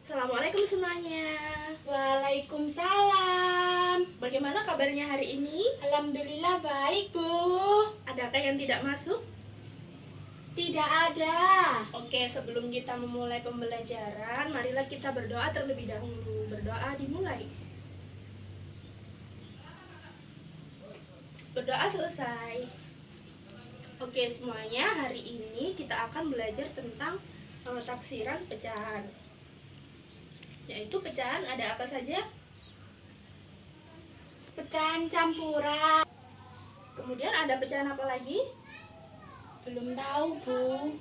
Assalamualaikum semuanya. Waalaikumsalam. Bagaimana kabarnya hari ini? Alhamdulillah baik, Bu. Adakah yang tidak masuk? Tidak ada. Oke, sebelum kita memulai pembelajaran, marilah kita berdoa terlebih dahulu. Berdoa dimulai. Berdoa selesai. Oke, semuanya, hari ini kita akan belajar tentang taksiran pecahan. Yaitu pecahan ada apa saja? Pecahan campuran. Kemudian ada pecahan apa lagi? Belum tahu, Bu.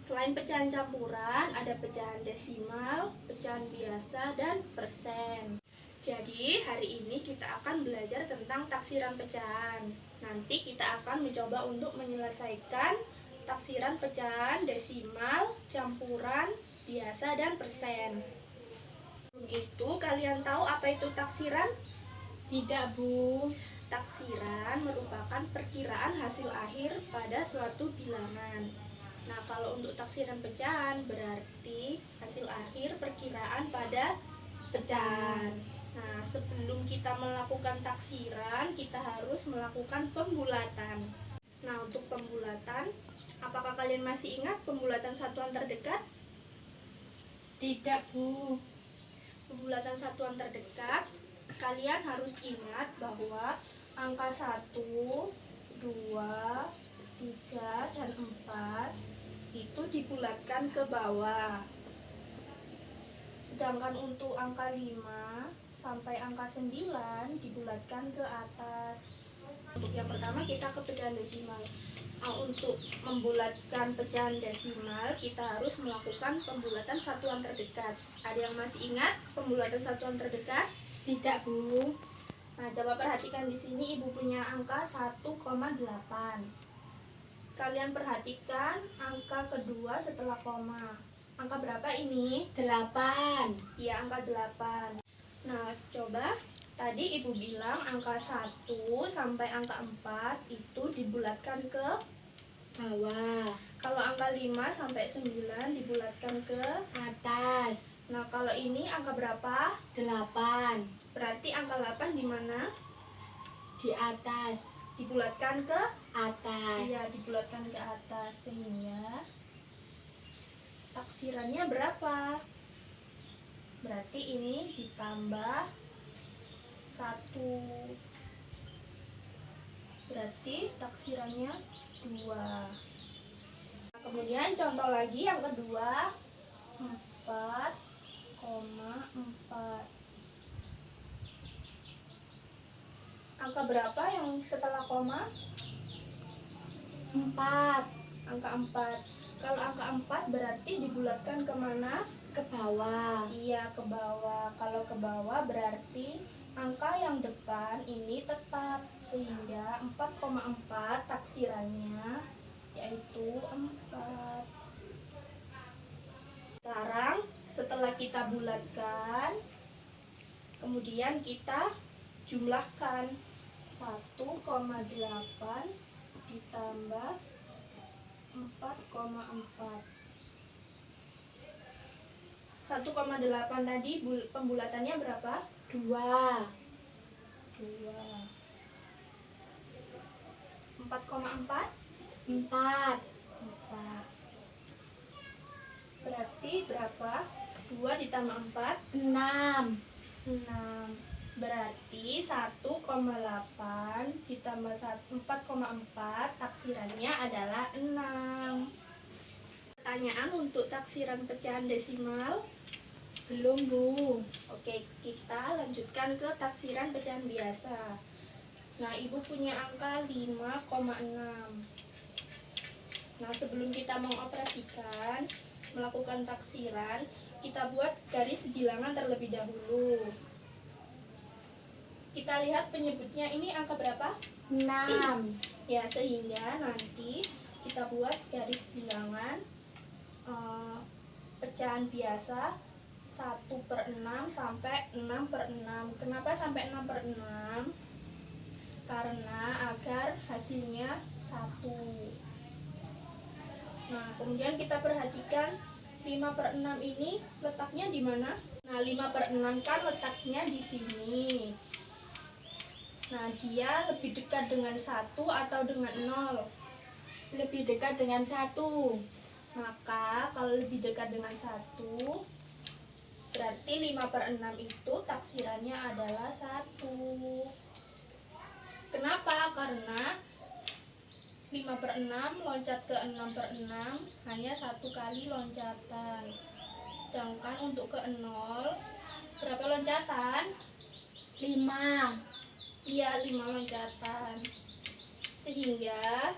Selain pecahan campuran, ada pecahan desimal, pecahan biasa, dan persen. Jadi, hari ini kita akan belajar tentang taksiran pecahan. Nanti kita akan mencoba untuk menyelesaikan taksiran pecahan desimal, campuran, biasa, dan persen. Itu kalian tahu apa itu taksiran? Tidak, Bu. Taksiran merupakan perkiraan hasil akhir pada suatu bilangan. Nah, kalau untuk taksiran pecahan berarti hasil akhir perkiraan pada pecahan. Nah, sebelum kita melakukan taksiran, kita harus melakukan pembulatan. Nah, untuk pembulatan, apakah kalian masih ingat pembulatan satuan terdekat? Tidak, Bu. Pembulatan satuan terdekat, kalian harus ingat bahwa angka 1, 2, 3, dan 4 itu dibulatkan ke bawah. Sedangkan untuk angka 5 sampai angka 9 dibulatkan ke atas. Untuk yang pertama kita ke pecahan desimal. Untuk membulatkan pecahan desimal, kita harus melakukan pembulatan satuan terdekat. Ada yang masih ingat pembulatan satuan terdekat? Tidak, Bu. Nah, coba perhatikan di sini ibu punya angka 1,8. Kalian perhatikan angka kedua setelah koma. Angka berapa ini? 8. Iya, angka 8. Nah, coba tadi ibu bilang angka 1 sampai angka 4 itu dibulatkan ke bawah. Kalau angka 5 sampai 9 dibulatkan ke Atas. Nah, kalau ini angka berapa? 8. Berarti angka 8 di mana? Di atas. Dibulatkan ke Atas. Iya, dibulatkan ke atas, sehingga taksirannya berapa? Berarti ini ditambah 1. Berarti taksirannya 2. Kemudian contoh lagi yang kedua, 4,4. Angka berapa yang setelah koma? 4. Angka 4. Kalau angka 4 berarti dibulatkan kemana? Ke bawah. Iya, ke bawah. Kalau ke bawah berarti angka yang depan ini tetap, sehingga 4,4 taksirannya yaitu 4. Sekarang setelah kita bulatkan, kemudian kita jumlahkan 1,8 ditambah 4,4. 1,8 tadi pembulatannya berapa? 2. 4,4. 4. Berarti berapa? 2 ditambah 4? 6. 6. Berarti 1,8 ditambah 4,4 taksirannya adalah 6. Pertanyaan untuk taksiran pecahan desimal? Belum, Bu. Oke, kita lanjutkan ke taksiran pecahan biasa. Nah, ibu punya angka 5,6. Nah, sebelum kita mengoperasikan, melakukan taksiran, kita buat garis bilangan terlebih dahulu. Kita lihat penyebutnya ini angka berapa? 6. Ya, sehingga nanti kita buat garis bilangan pecahan biasa 1/6 sampai 6/6. Kenapa sampai 6/6? Karena agar hasilnya 1. Nah, kemudian kita perhatikan 5/6 ini letaknya di mana? Nah, 5/6 kan letaknya di sini. Nah, dia lebih dekat dengan 1 atau dengan 0? Lebih dekat dengan 1. Maka kalau lebih dekat dengan 1, berarti 5/6 itu taksirannya adalah 1. Kenapa? Karena 5/6 loncat ke 6/6 hanya 1 kali loncatan. Sedangkan untuk ke 0, berapa loncatan? 5. Iya, 5 loncatan. Sehingga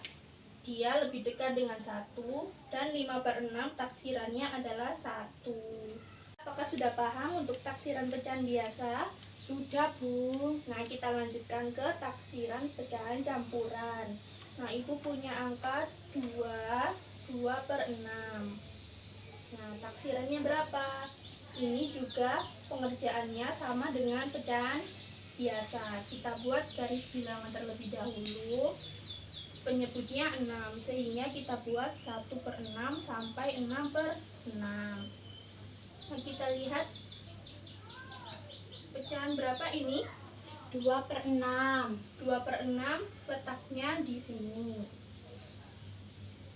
dia lebih dekat dengan 1 dan 5/6 taksirannya adalah 1. Apakah sudah paham untuk taksiran pecahan biasa? Sudah, Bu. Nah, kita lanjutkan ke taksiran pecahan campuran. Nah, Ibu punya angka 2/6. Nah, taksirannya berapa? Ini juga pengerjaannya sama dengan pecahan biasa. Kita buat garis bilangan terlebih dahulu. Penyebutnya 6, sehingga kita buat 1/6 sampai 6/6. Nah, kita lihat pecahan berapa ini? 2/6. 2/6 letaknya di sini.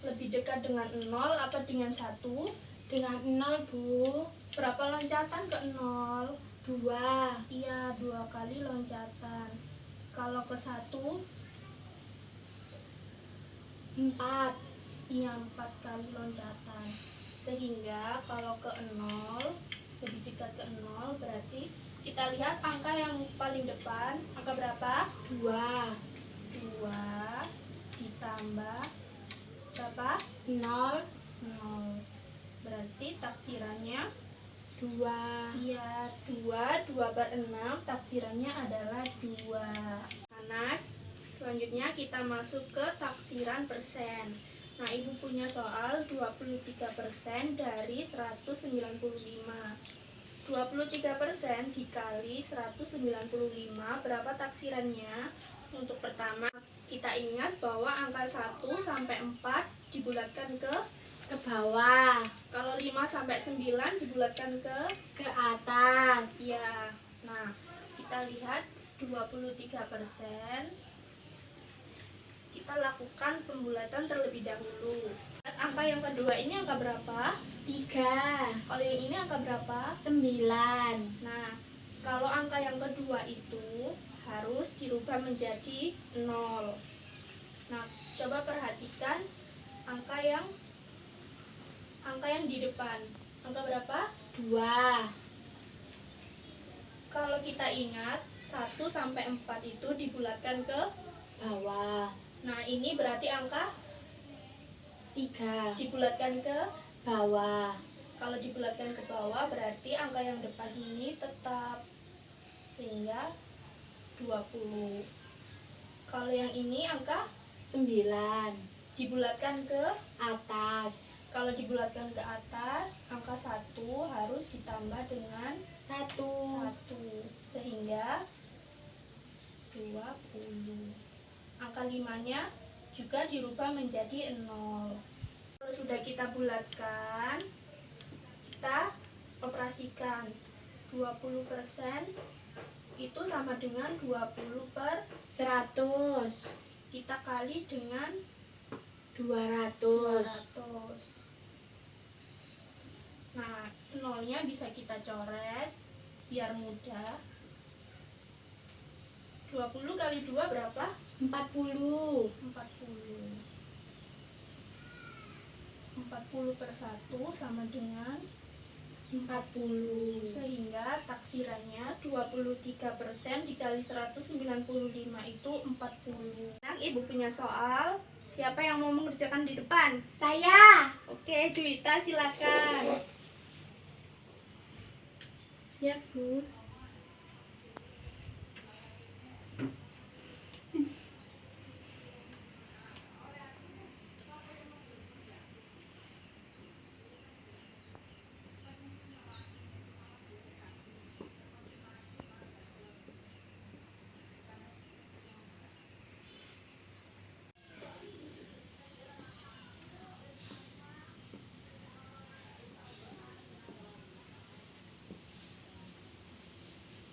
Lebih dekat dengan 0 apa dengan 1? Dengan 0, Bu. Berapa loncatan ke 0? 2. Iya, 2 kali loncatan. Kalau ke 1? 4. Iya, 4 kali loncatan. Sehingga kalau ke 0, lebih dekat ke 0, berarti kita lihat angka yang paling depan. Angka berapa? 2. 2 ditambah berapa? 0. 0. Berarti taksirannya 2. iya, 2/6 taksirannya adalah 2. Anak, selanjutnya kita masuk ke taksiran persen. Nah, Ibu punya soal 23% dari 195. 23% dikali 195 berapa taksirannya? Untuk pertama, kita ingat bahwa angka 1 sampai 4 dibulatkan ke bawah. kalau 5 sampai 9 dibulatkan Ke atas. ya. Nah, kita lihat 23%. Kita lakukan pembulatan terlebih dahulu. Angka yang kedua ini angka berapa? 3. Kalau yang ini angka berapa? 9. Nah, kalau angka yang kedua itu harus dirubah menjadi 0. Nah, coba perhatikan angka yang di depan. Angka berapa? 2. Kalau kita ingat 1 sampai 4 itu dibulatkan ke Bawah. nah, ini berarti angka 3. dibulatkan ke Bawah. kalau dibulatkan ke bawah berarti angka yang depan ini tetap, sehingga 20. Kalau yang ini angka 9. dibulatkan ke Atas. kalau dibulatkan ke atas, angka 1 harus ditambah dengan 1. 1, sehingga 20. Angka 5-nya juga dirubah menjadi 0. Kalau sudah kita bulatkan, kita operasikan. 20% itu sama dengan 100. kita kali dengan 200. 200. Nah, nolnya bisa kita coret biar mudah. 20 kali 2 berapa? 40. 40. 40 per 1 sama dengan 40. sehingga taksirannya 23% dikali 195 itu 40. Nah, Ibu punya soal Siapa yang mau mengerjakan di depan? Saya. Oke, Juwita silakan. Ya, Bu.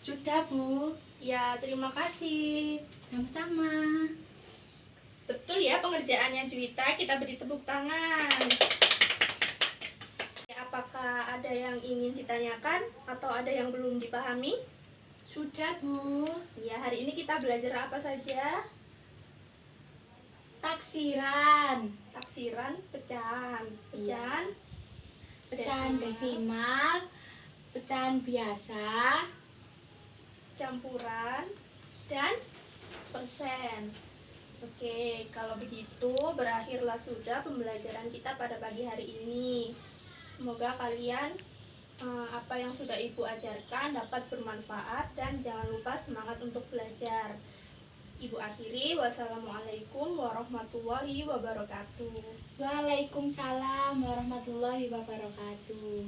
Sudah, Bu. Ya, terima kasih. Sama-sama. Betul ya pengerjaannya Juwita, kita beri tepuk tangan. Apakah ada yang ingin ditanyakan atau ada yang belum dipahami? Sudah, Bu. Ya, hari ini kita belajar apa saja? Taksiran. Taksiran, pecahan. Pecahan, Pecahan desimal, pecahan biasa, campuran, dan persen. Oke, kalau begitu berakhirlah sudah pembelajaran kita pada pagi hari ini. Semoga kalian apa yang sudah Ibu ajarkan dapat bermanfaat dan jangan lupa semangat untuk belajar. Ibu akhiri, wassalamualaikum warahmatullahi wabarakatuh. Waalaikumsalam warahmatullahi wabarakatuh.